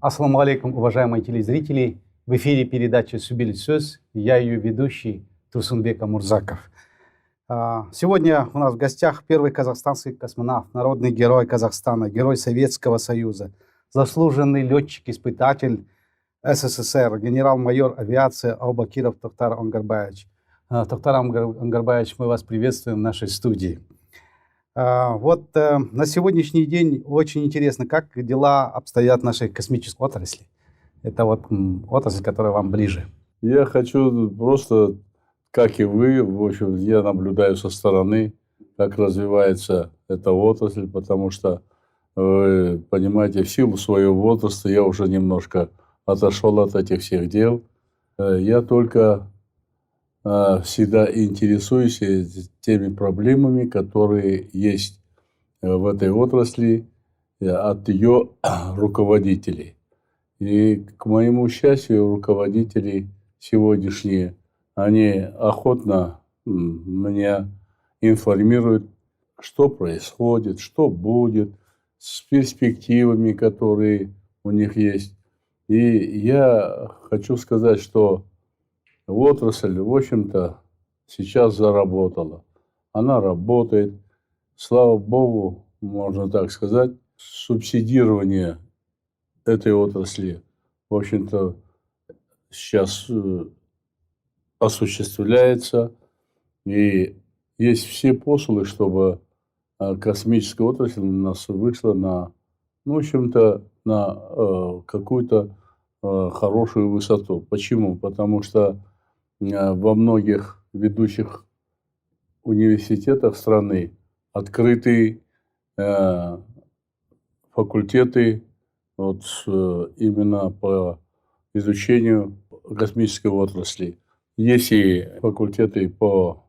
Ассаламу алейкум, уважаемые телезрители. В эфире передача «Сүбель Сөз». Я ее ведущий Турсунбек Амурзаков. Сегодня у нас в гостях первый казахстанский космонавт, народный герой Казахстана, герой Советского Союза, заслуженный летчик-испытатель СССР, генерал-майор авиации Аубакиров Тохтар Ангарбаевич. Тохтар Ангарбаевич, мы вас приветствуем в нашей студии. На сегодняшний день очень интересно, как дела обстоят в нашей космической отрасли. Это отрасль, которая вам ближе. Я хочу просто, как и вы, в общем, я наблюдаю со стороны, как развивается эта отрасль, потому что, вы понимаете, в силу своего возраста я уже немножко отошел от этих всех дел. Я только всегда интересуюсь теми проблемами, которые есть в этой отрасли от ее руководителей. И, к моему счастью, руководители сегодняшние, они охотно меня информируют, что происходит, что будет, с перспективами, которые у них есть. И я хочу сказать, что отрасль, в общем-то, сейчас заработала. Она работает. Слава Богу, можно так сказать, субсидирование этой отрасли, в общем-то, сейчас осуществляется. И есть все посылы, чтобы космическая отрасль у нас вышла на, в общем-то, на какую-то хорошую высоту. Почему? Потому что во многих ведущих университетах страны открыты факультеты именно по изучению космической отрасли. Есть и факультеты по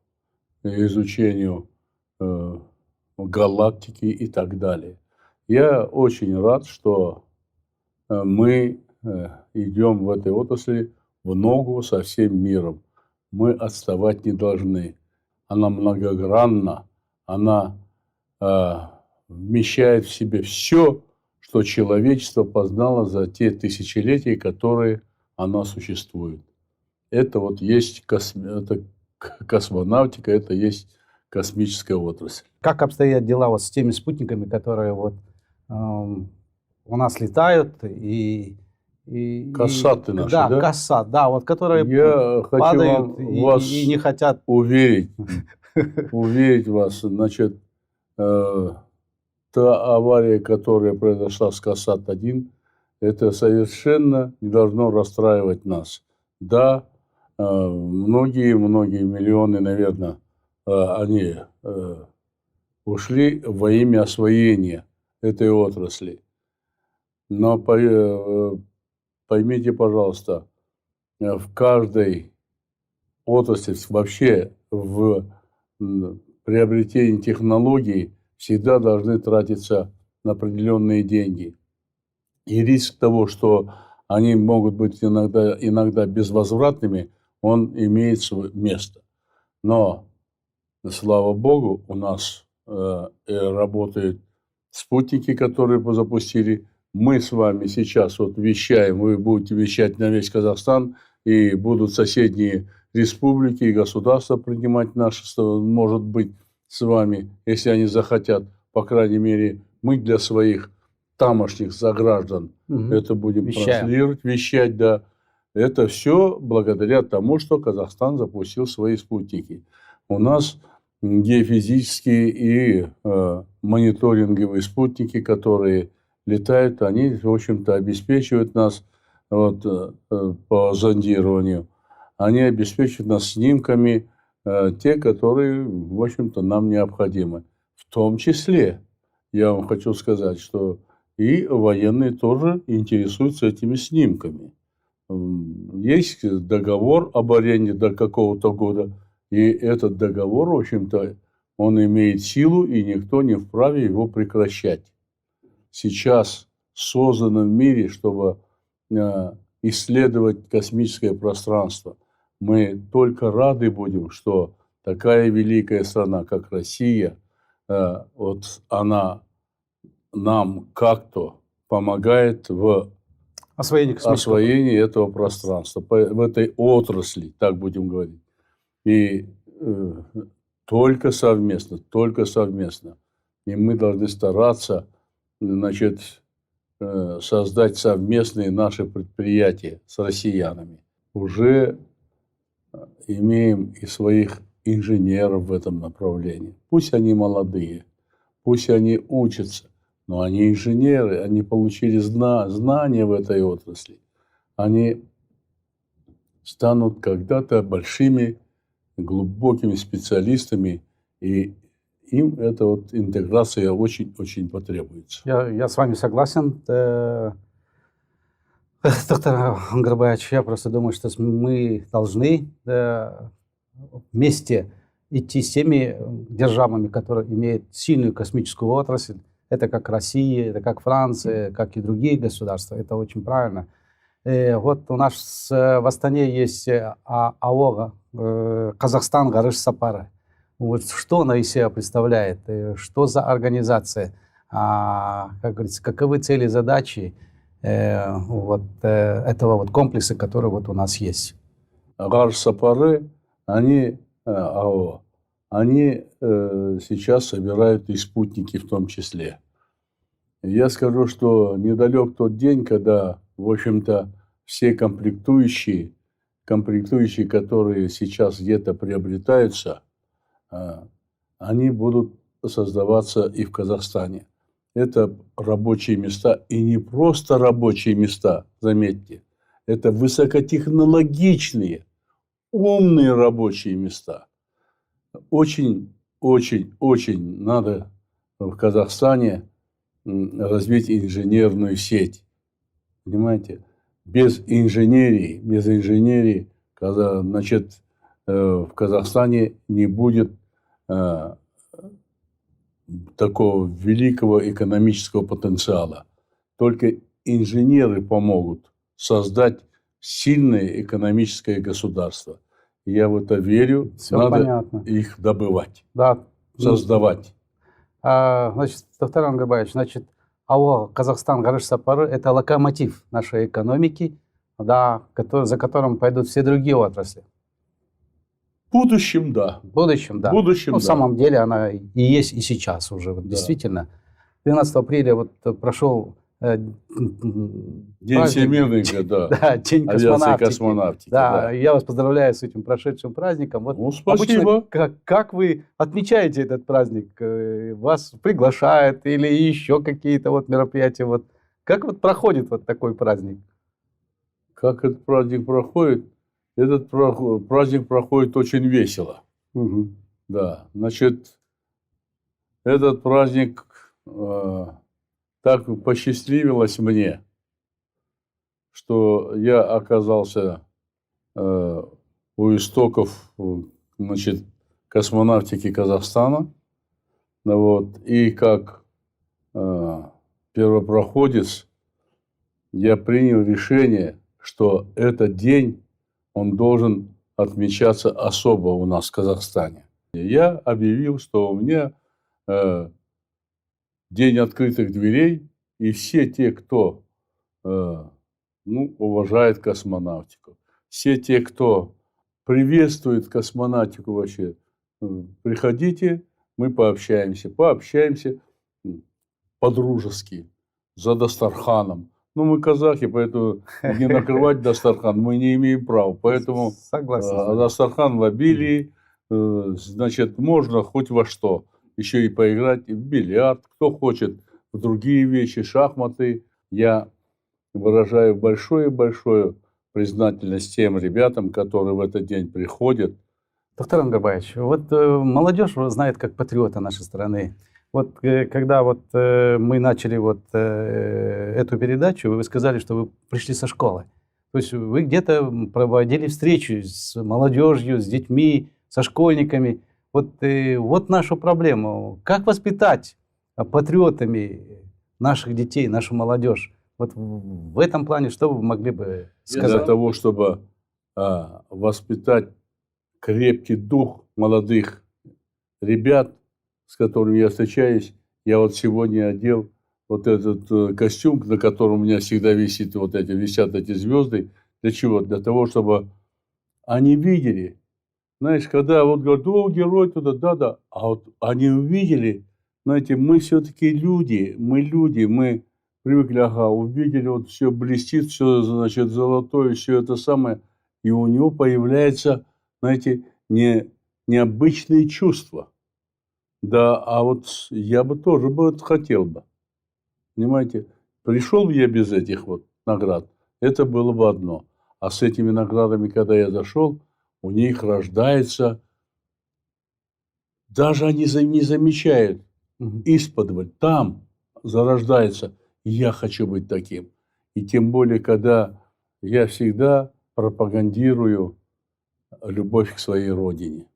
изучению галактики и так далее. Я очень рад, что мы идем в этой отрасли в ногу со всем миром. Мы отставать не должны. Она многогранна, она вмещает в себе все, что человечество познало за те тысячелетия, которые она существует. Это есть космонавтика, это есть космическая отрасль. Как обстоят дела с теми спутниками, которые у нас летают Кассаты наши, да? Да, Кассат, да, которые Я падают хочу вас и не хотят... уверить вас, значит, та авария, которая произошла с Кассат-1, это совершенно не должно расстраивать нас. Да, многие миллионы, наверное, они ушли во имя освоения этой отрасли. Но поймите, пожалуйста, в каждой отрасли, вообще в приобретении технологий всегда должны тратиться на определенные деньги. И риск того, что они могут быть иногда безвозвратными, он имеет свое место. Но, слава Богу, у нас работают спутники, которые запустили. Мы с вами сейчас вещаем, вы будете вещать на весь Казахстан, и будут соседние республики и государства принимать наши, может быть, с вами, если они захотят. По крайней мере, мы для своих тамошних сограждан это будем транслировать, вещать, да. Это все благодаря тому, что Казахстан запустил свои спутники. У нас геофизические и мониторинговые спутники, которые летают, они, в общем-то, обеспечивают нас по зондированию. Они обеспечивают нас снимками, те, которые, в общем-то, нам необходимы. В том числе, я вам хочу сказать, что и военные тоже интересуются этими снимками. Есть договор об аренде до какого-то года, и этот договор, в общем-то, он имеет силу, и никто не вправе его прекращать. Сейчас создано в мире, чтобы исследовать космическое пространство. Мы только рады будем, что такая великая страна, как Россия, она нам как-то помогает в Освоение космического. освоение этого пространства, в этой отрасли, так будем говорить. И только совместно. И мы должны стараться, значит, создать совместные наши предприятия с россиянами. Уже имеем и своих инженеров в этом направлении. Пусть они молодые, пусть они учатся, но они инженеры, они получили знания в этой отрасли. Они станут когда-то большими, глубокими специалистами, и им эта вот интеграция очень-очень потребуется. Я с вами согласен, доктор Ангарбаевич. Я просто думаю, что мы должны вместе идти с теми державами, которые имеют сильную космическую отрасль. Это как Россия, это как Франция, как и другие государства. Это очень правильно. Вот у нас в Астане есть АО «Казахстан Гарыш Сапары». Вот что она из себя представляет? Что за организация? Как говорится, каковы цели и задачи этого вот комплекса, который вот у нас есть? Гарыш Сапары, они, АО, они сейчас собирают и спутники в том числе. Я скажу, что недалек тот день, когда, в общем-то, все комплектующие, которые сейчас где-то приобретаются, они будут создаваться и в Казахстане. Это рабочие места, и не просто рабочие места, заметьте, это высокотехнологичные, умные рабочие места. Очень надо в Казахстане развить инженерную сеть. Понимаете? Без инженерии, значит, в Казахстане не будет такого великого экономического потенциала. Только инженеры помогут создать сильное экономическое государство. Я в это верю. Все надо понятно. их добывать, Да. создавать. Значит, доктор Ангарбаевич, значит, АО «Казахстан Гарыш Сапары» – это локомотив нашей экономики, да, за которым пойдут все другие отрасли. В будущем, да. В будущем, да. В будущем, Ну, да. в самом деле она и есть и сейчас уже. Вот, Да. действительно. 12 апреля вот прошел День всемирный, да. Да, День Авиации космонавтики. космонавтики. Да, я вас поздравляю с этим прошедшим праздником. Вот Ну, спасибо. обычно, как вы отмечаете этот праздник? Вас приглашают или еще какие-то вот мероприятия? Вот как вот проходит вот такой праздник? Как этот праздник проходит? Этот праздник проходит очень весело. Угу. Да, значит, этот праздник так посчастливилось мне, что я оказался у истоков, значит, космонавтики Казахстана. Вот, и как первопроходец я принял решение, что этот день, он должен отмечаться особо у нас в Казахстане. Я объявил, что у меня день открытых дверей, и все те, кто уважает космонавтику, все те, кто приветствует космонавтику вообще, приходите, мы пообщаемся по-дружески, за дастарханом. Ну, мы казахи, поэтому не накрывать дастархан мы не имеем права. Поэтому Согласен. дастархан в обилии, значит, можно хоть во что. Еще и поиграть в бильярд, кто хочет, в другие вещи, шахматы. Я выражаю большую признательность тем ребятам, которые в этот день приходят. Доктор Ангарбаевич, вот молодежь знает как патриота нашей страны. Вот когда вот мы начали вот эту передачу, вы сказали, что вы пришли со школы. То есть вы где-то проводили встречи с молодежью, с детьми, со школьниками. Вот нашу проблему. Как воспитать патриотами наших детей, нашу молодежь? Вот в этом плане что вы могли бы сказать? Для того, чтобы воспитать крепкий дух молодых ребят, с которыми я встречаюсь, я вот сегодня одел вот этот костюм, на котором у меня всегда висят эти звезды. Для чего? Для того, чтобы они видели. Знаешь, когда вот говорят, о, герой туда, да-да, а вот они увидели, знаете, мы все-таки люди, мы привыкли, ага, увидели, вот все блестит, все, значит, золотое, все это самое, и у него появляется, знаете, необычные чувства. Да, а вот я бы тоже хотел бы, понимаете, пришел бы я без этих вот наград, это было бы одно. А с этими наградами, когда я зашел, у них рождается, даже они не замечают, исподволь, там зарождается, я хочу быть таким. И тем более, когда я всегда пропагандирую любовь к своей родине.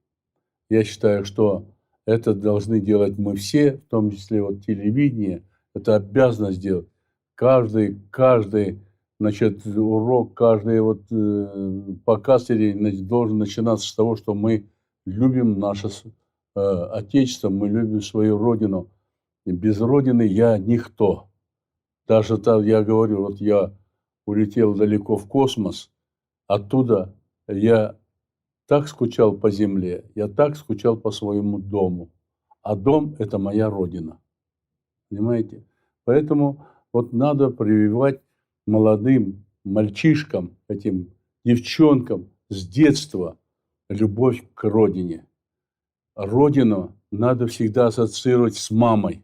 Я считаю, что это должны делать мы все, в том числе вот телевидение, это обязано сделать. Каждый, значит, урок, каждый вот показ должен начинаться с того, что мы любим наше Отечество, мы любим свою Родину. И без Родины я никто. Даже там, я говорю, вот я улетел далеко в космос, оттуда я так скучал по земле, я так скучал по своему дому. А дом – это моя Родина. Понимаете? Поэтому вот надо прививать молодым мальчишкам, этим девчонкам с детства любовь к Родине. Родину надо всегда ассоциировать с мамой.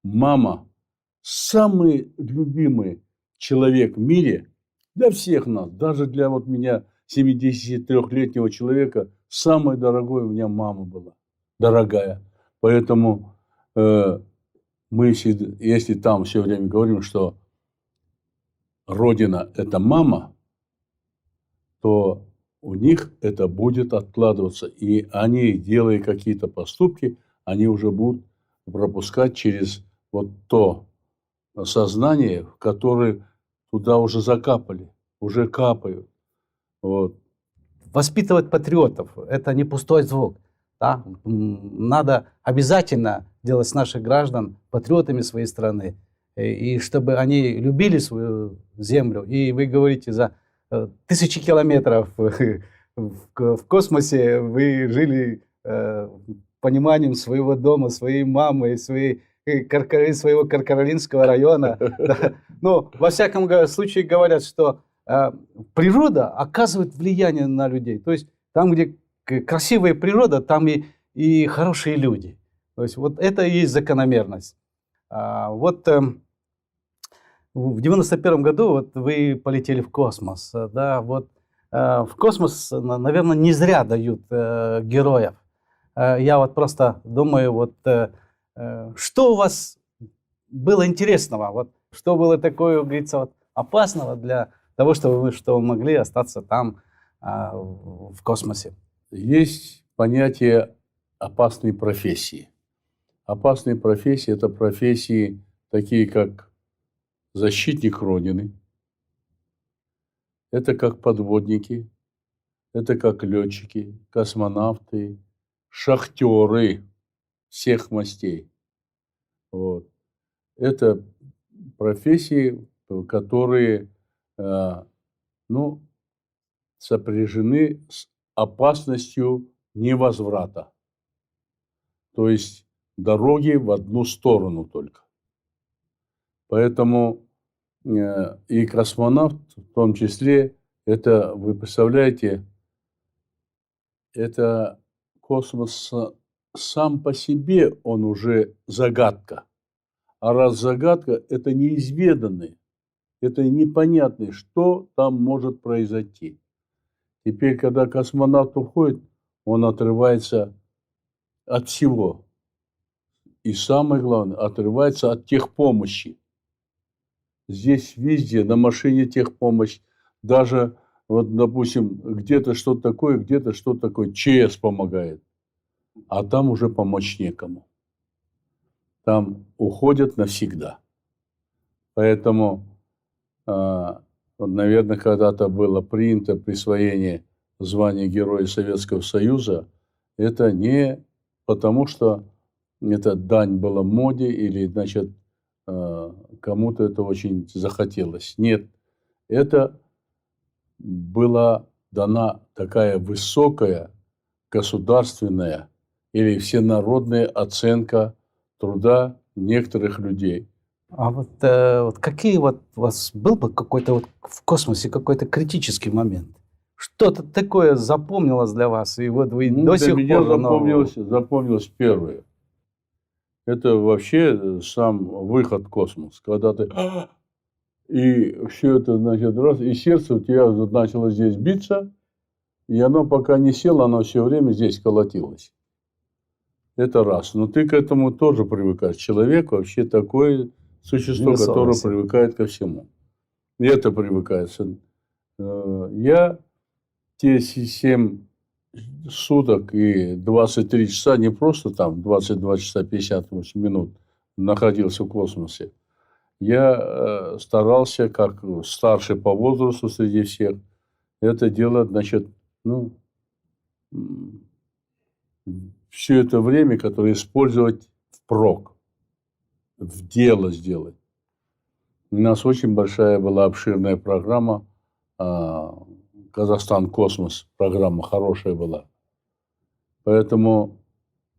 Мама – самый любимый человек в мире для всех нас, даже для вот меня, 73-летнего человека, самой дорогой у меня мама была, дорогая. Поэтому мы, если там все время говорим, что Родина – это мама, то у них это будет откладываться. И они, делая какие-то поступки, они уже будут пропускать через вот то сознание, в которое туда уже закапали, уже капают. Вот. Воспитывать патриотов – это не пустой звук. Да? Надо обязательно делать наших граждан патриотами своей страны. И чтобы они любили свою землю. И вы говорите, за тысячи километров в космосе вы жили пониманием своего дома, своей мамы, своего Каркаролинского района. Но во всяком случае говорят, что природа оказывает влияние на людей. То есть там, где красивая природа, там и хорошие люди. То есть вот это и есть закономерность. Вот в 91 году вот вы полетели в космос. Да, вот в космос, наверное, не зря дают героев. Я вот просто думаю, вот что у вас было интересного, вот что было такое, говорится, вот, опасного для того, что вы могли остаться там в космосе? Есть понятие опасной профессии. Опасные профессии – это профессии такие, как защитник Родины, это как подводники, это как летчики, космонавты, шахтеры всех мастей. Вот. Это профессии, которые сопряжены с опасностью невозврата. То есть дороги в одну сторону только. Поэтому и космонавт в том числе, это, вы представляете, это космос сам по себе, он уже загадка. А раз загадка, это неизведанный, это непонятный, что там может произойти. Теперь, когда космонавт уходит, он отрывается от всего. И самое главное, отрывается от техпомощи. Здесь везде, на машине техпомощь, даже, вот, допустим, где-то что-то такое, ЧС помогает, а там уже помочь некому. Там уходят навсегда. Поэтому, наверное, когда-то было принято присвоение звания Героя Советского Союза, это не потому, что это дань была моде или, значит, кому-то это очень захотелось. Нет, это была дана такая высокая государственная или всенародная оценка труда некоторых людей. А вот какие вот у вас был бы какой-то вот в космосе какой-то критический момент? Что-то такое запомнилось для вас, и вот вы Ну, до для сих меня пор оно... запомнилось первое. Это вообще сам выход в космос, когда ты и все это, значит, раз, и сердце у тебя вот начало здесь биться, и оно пока не село, оно все время здесь колотилось. Это раз. Но ты к этому тоже привыкаешь. Человек вообще такое существо, Безусловно, которое всем. привыкает ко всему. И это привыкается. Я те 7 суток и 23 часа, не просто там 22 часа 58 минут находился в космосе. Я старался, как старший по возрасту среди всех, это делать, значит, ну, все это время, которое использовать впрок, в дело сделать. У нас очень большая была обширная программа «Казахстан Космос». Программа хорошая была. Поэтому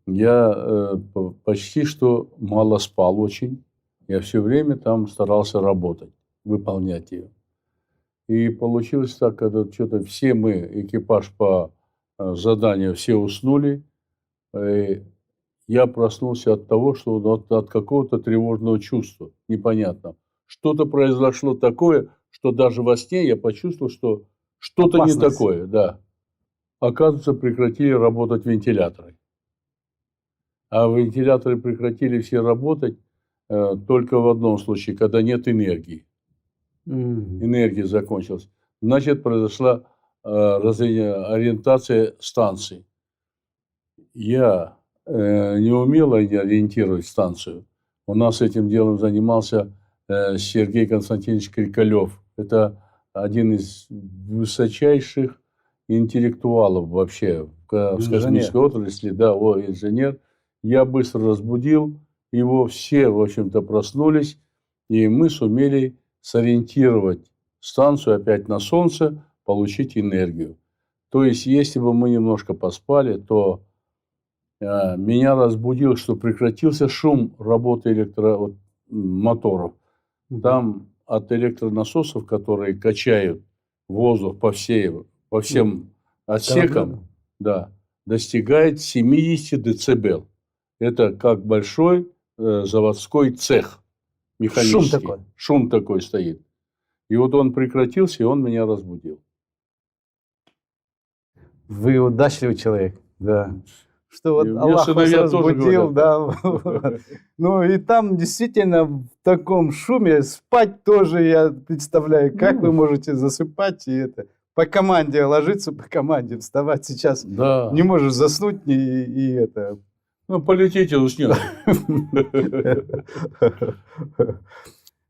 я почти что мало спал очень. Я все время там старался работать, выполнять ее. И получилось так, когда что-то все мы, экипаж по заданию, все уснули. И я проснулся от того, что от какого-то тревожного чувства, непонятно. Что-то произошло такое, что даже во сне я почувствовал, что что-то не Опасность. такое, да. Оказывается, прекратили работать вентиляторы. А вентиляторы прекратили все работать только в одном случае, когда нет энергии. Энергия закончилась. Значит, произошла ориентация станции. Я не умел ориентировать станцию. У нас этим делом занимался Сергей Константинович Крикалев. Это один из высочайших интеллектуалов вообще в космической отрасли. Да, инженер. Я быстро разбудил его, все, в общем-то, проснулись, и мы сумели сориентировать станцию опять на Солнце, получить энергию. То есть, если бы мы немножко поспали, то меня разбудило, что прекратился шум работы моторов. Там от электронасосов, которые качают воздух по всем отсекам, да, достигает 70 дБ. Это как большой заводской цех механический. Шум такой стоит. И вот он прекратился, и он меня разбудил. Вы удачливый человек, да. Что вот И у меня Аллах вас сыновья тоже разбудил, говорят да. Ну и там действительно в таком шуме спать тоже, я представляю, как вы можете засыпать и это. По команде ложиться, по команде вставать. Сейчас Да. не можешь заснуть и это. Ну, полетите, уснете.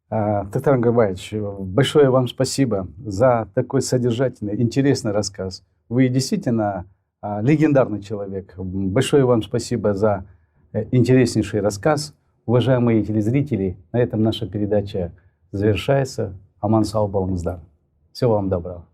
Татар Ангабаевич, большое вам спасибо за такой содержательный, интересный рассказ. Вы действительно легендарный человек. Большое вам спасибо за интереснейший рассказ. Уважаемые телезрители, на этом наша передача завершается. Аман сау болыңыздар. Всего вам доброго.